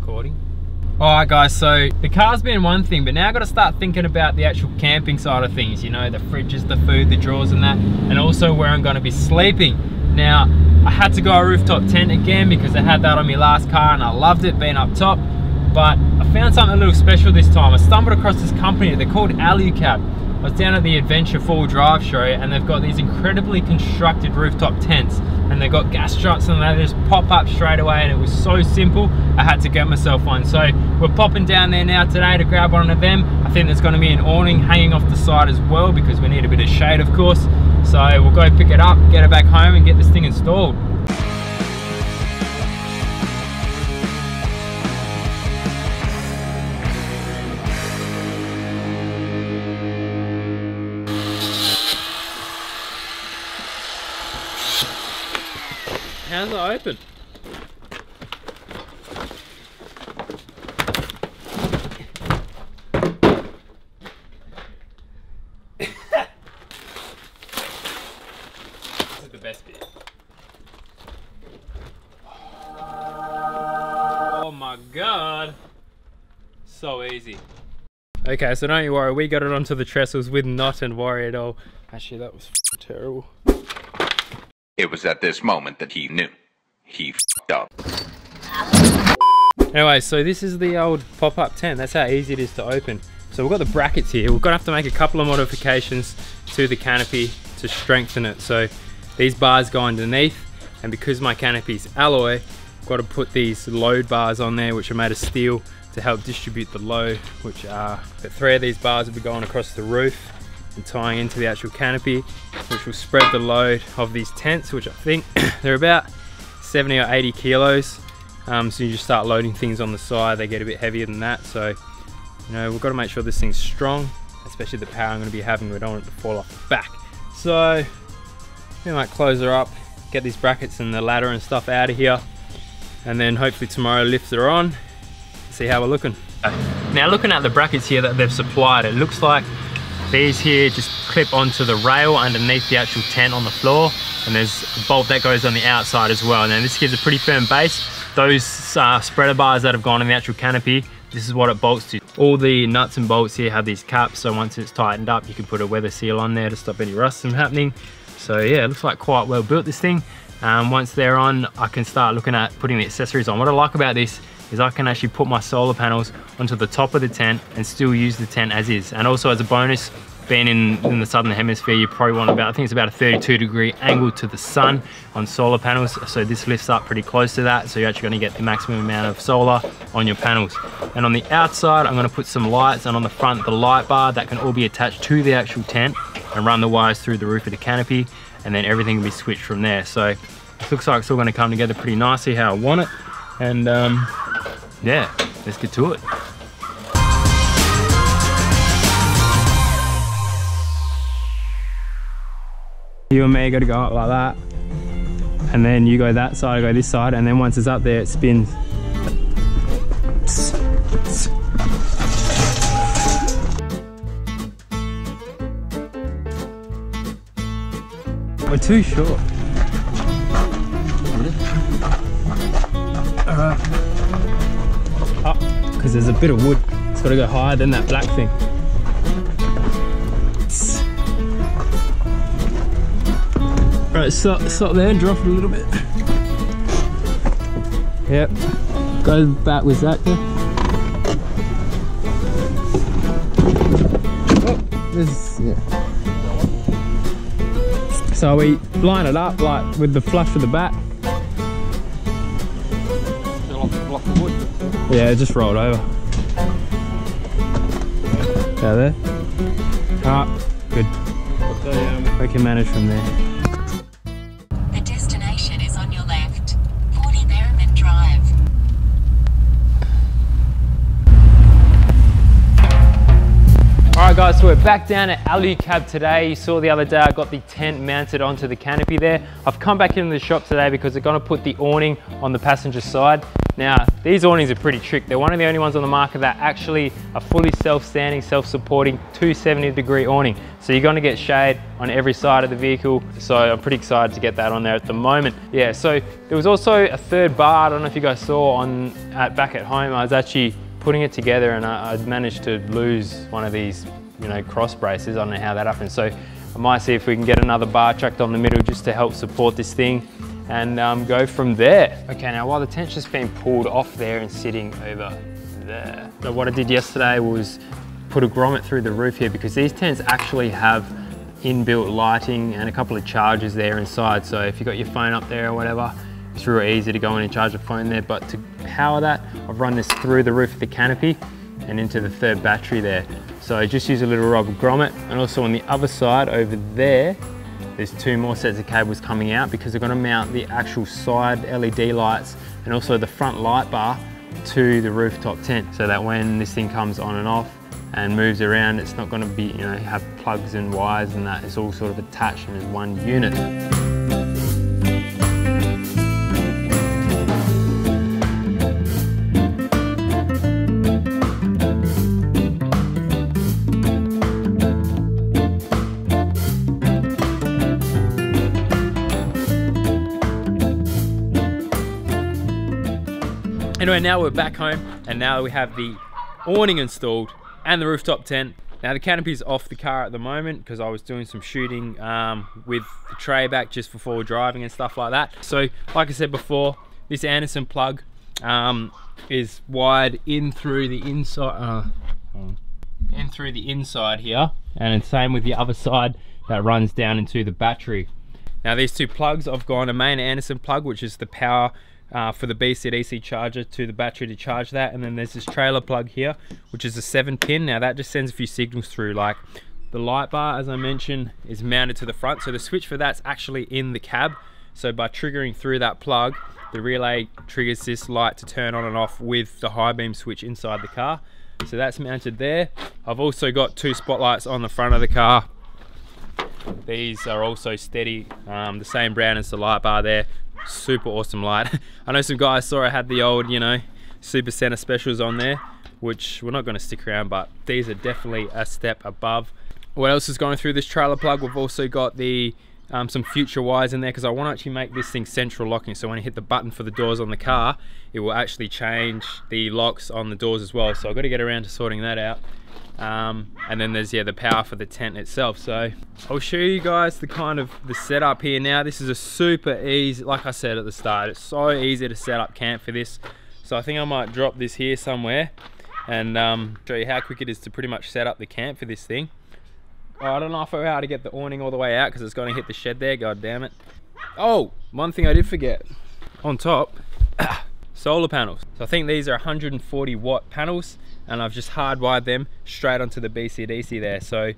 recording. Alright guys, so the car's been one thing, but now I've got to start thinking about the actual camping side of things, you know, the fridges, the food, the drawers and that, and also where I'm going to be sleeping. Now, I had to go a rooftop tent again because I had that on my last car and I loved it being up top, but I found something a little special this time. I stumbled across this company, they're called alu-cab. I was down at the Adventure 4 Drive show and they've got these incredibly constructed rooftop tents and they've got gas struts and they just pop up straight away, and it was so simple I had to get myself one. So we're popping down there now today to grab one of them. I think there's going to be an awning hanging off the side as well because we need a bit of shade, of course. So we'll go pick it up, get it back home and get this thing installed. How's it open? This is the best bit. Oh my god. So easy. Okay, so don't you worry, we got it onto the trestles with not and worry at all. Actually, that was terrible. It was at this moment that he knew. He f***ed up. Anyway, so this is the old pop-up tent. That's how easy it is to open. So we've got the brackets here. We're gonna have to make a couple of modifications to the canopy to strengthen it. So these bars go underneath, and because my canopy's alloy, I've got to put these load bars on there, which are made of steel, to help distribute the load, which are, the 3 of these bars will be going across the roof and tying into the actual canopy, which will spread the load of these tents, which I think they're about 70 or 80 kilos. So you just start loading things on the side, they get a bit heavier than that. So, you know, we've got to make sure this thing's strong, especially the power I'm going to be having. We don't want it to fall off the back. So we might close her up, get these brackets and the ladder and stuff out of here, and then hopefully tomorrow lift her on, see how we're looking. Now looking at the brackets here that they've supplied, it looks like these here just clip onto the rail underneath the actual tent on the floor, and there's a bolt that goes on the outside as well. Now this gives a pretty firm base. Those spreader bars that have gone in the actual canopy, this is what it bolts to. All the nuts and bolts here have these caps, so once it's tightened up you can put a weather seal on there to stop any rust from happening. So yeah, it looks like quite well built, this thing. Once they're on, I can start looking at putting the accessories on. What I like about this is I can actually put my solar panels onto the top of the tent and still use the tent as is. And also as a bonus, being in the southern hemisphere, you probably want about, I think it's about a 32-degree angle to the sun on solar panels. So this lifts up pretty close to that. So you're actually going to get the maximum amount of solar on your panels. And on the outside, I'm going to put some lights, and on the front, the light bar that can all be attached to the actual tent and run the wires through the roof of the canopy. And then everything will be switched from there. So it looks like it's all going to come together pretty nicely how I want it. And yeah, let's get to it. You and me got to go up like that, and then you go that side, I go this side, and then once it's up there it spins. We're too short. Alright. Up, because there's a bit of wood. It's got to go higher than that black thing. Right, stop there and drop it a little bit. Yep. Go back with that there. Oh, this, yeah. So we line it up like with the flush of the bat. Block of wood. Yeah, it just rolled over. Out there. Alright, good. We can manage from there. The destination is on your left. 40 Merriman Drive. Alright Alright guys, so we're back down at alu-cab today. You saw the other day I got the tent mounted onto the canopy there. I've come back into the shop today because they're going to put the awning on the passenger side. Now, these awnings are pretty trick. They're one of the only ones on the market that actually are fully self-standing, self-supporting 270-degree awning. So you're going to get shade on every side of the vehicle. So I'm pretty excited to get that on there at the moment. Yeah, so there was also a third bar. I don't know if you guys saw back at home. I was actually putting it together and I managed to lose one of these, you know, cross braces. I don't know how that happened. So I might see if we can get another bar tracked on the middle just to help support this thing and go from there. Okay, now while the tent's just been pulled off there and sitting over there. So what I did yesterday was put a grommet through the roof here because these tents actually have inbuilt lighting and a couple of chargers there inside. So if you've got your phone up there or whatever, it's real easy to go in and charge the phone there. But to power that, I've run this through the roof of the canopy and into the third battery there. So I just use a little rubber grommet, and also on the other side over there, there's two more sets of cables coming out because they're going to mount the actual side LED lights and also the front light bar to the rooftop tent, so that when this thing comes on and off and moves around, it's not going to be, you know, have plugs and wires and that. It's all sort of attached in one unit. Anyway, now we're back home and now we have the awning installed and the rooftop tent. Now the canopy's off the car at the moment because I was doing some shooting with the tray back just before driving and stuff like that. So like I said before, this Anderson plug is wired in through the inside, here, and it's same with the other side that runs down into the battery. Now these two plugs, I've gone a main Anderson plug, which is the power for the BC-DC charger to the battery to charge that, and then there's this trailer plug here, which is a 7-pin. Now that just sends a few signals through, like the light bar, as I mentioned, is mounted to the front, so the switch for that's actually in the cab. So by triggering through that plug, the relay triggers this light to turn on and off with the high beam switch inside the car. So that's mounted there. I've also got two spotlights on the front of the car. These are also steady, the same brand as the light bar there. Super awesome light. I know some guys saw I had the old, you know, Super Center specials on there, which we're not going to stick around, but these are definitely a step above. What else is going through this trailer plug? We've also got the some future wires in there because I want to actually make this thing central locking, so when you hit the button for the doors on the car, it will actually change the locks on the doors as well. So I've got to get around to sorting that out. And then there's, yeah, the power for the tent itself. So I'll show you guys the setup here now. This is a super easy, like I said at the start, it's so easy to set up camp for this. So I think I might drop this here somewhere and show you how quick it is to pretty much set up the camp for this thing. I don't know if I know how to get the awning all the way out because it's going to hit the shed there, god damn it. Oh, one thing I did forget, on top, solar panels. So I think these are 140 watt panels, and I've just hardwired them straight onto the BC-DC there. So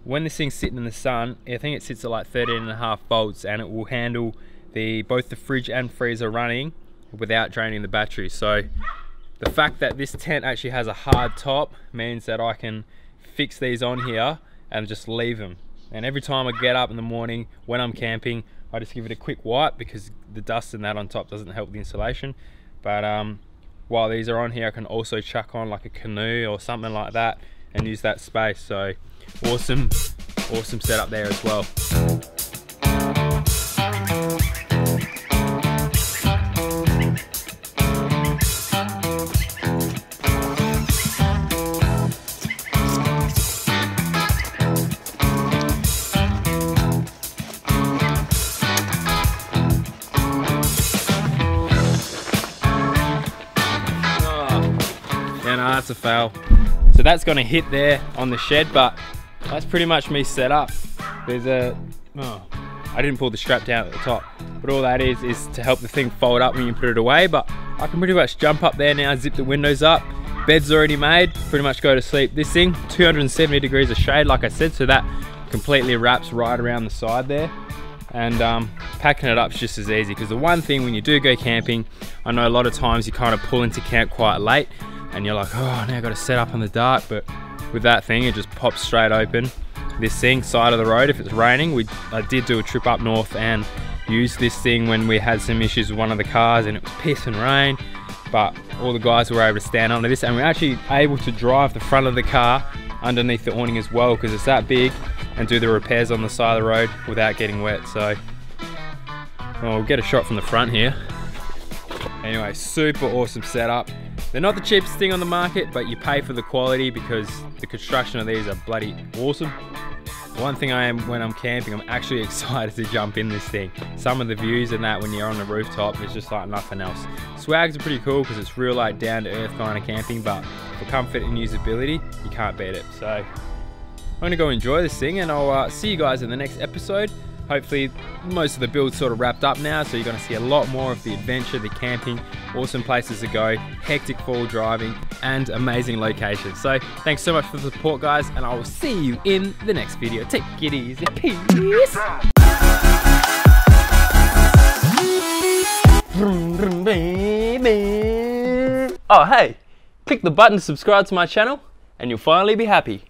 when this thing's sitting in the sun, I think it sits at like 13.5 volts, and it will handle both the fridge and freezer running without draining the battery. So the fact that this tent actually has a hard top means that I can fix these on here and just leave them. And every time I get up in the morning when I'm camping, I just give it a quick wipe because the dust and that on top doesn't help the insulation. But while these are on here, I can also chuck on like a canoe or something like that and use that space. So awesome setup there as well. That's a fail. So that's going to hit there on the shed, but that's pretty much me set up. There's I didn't pull the strap down at the top, but all that is to help the thing fold up when you put it away. But I can pretty much jump up there now, zip the windows up, bed's already made, pretty much go to sleep. This thing, 270 degrees of shade, like I said, so that completely wraps right around the side there. And packing it up is just as easy, because the one thing when you do go camping, I know a lot of times you kind of pull into camp quite late and you're like, oh, now I've got to set up in the dark. But with that thing, it just pops straight open. This thing, side of the road, if it's raining, I did do a trip up north and used this thing when we had some issues with one of the cars and it was piss and rain, but all the guys were able to stand under this, and we're actually able to drive the front of the car underneath the awning as well because it's that big, and do the repairs on the side of the road without getting wet. So we'll get a shot from the front here. Anyway, super awesome setup. They're not the cheapest thing on the market, but you pay for the quality because the construction of these are bloody awesome. One thing I am when I'm camping, I'm actually excited to jump in this thing. Some of the views and that when you're on the rooftop is just like nothing else. Swags are pretty cool because it's real like down to earth kind of camping, but for comfort and usability, you can't beat it. So I'm gonna go enjoy this thing, and I'll see you guys in the next episode. Hopefully most of the build's sort of wrapped up now, so you're going to see a lot more of the adventure, the camping, awesome places to go, hectic fall driving, and amazing locations. So thanks so much for the support, guys, and I will see you in the next video. Take it easy. Peace. Oh hey, click the button to subscribe to my channel and you'll finally be happy.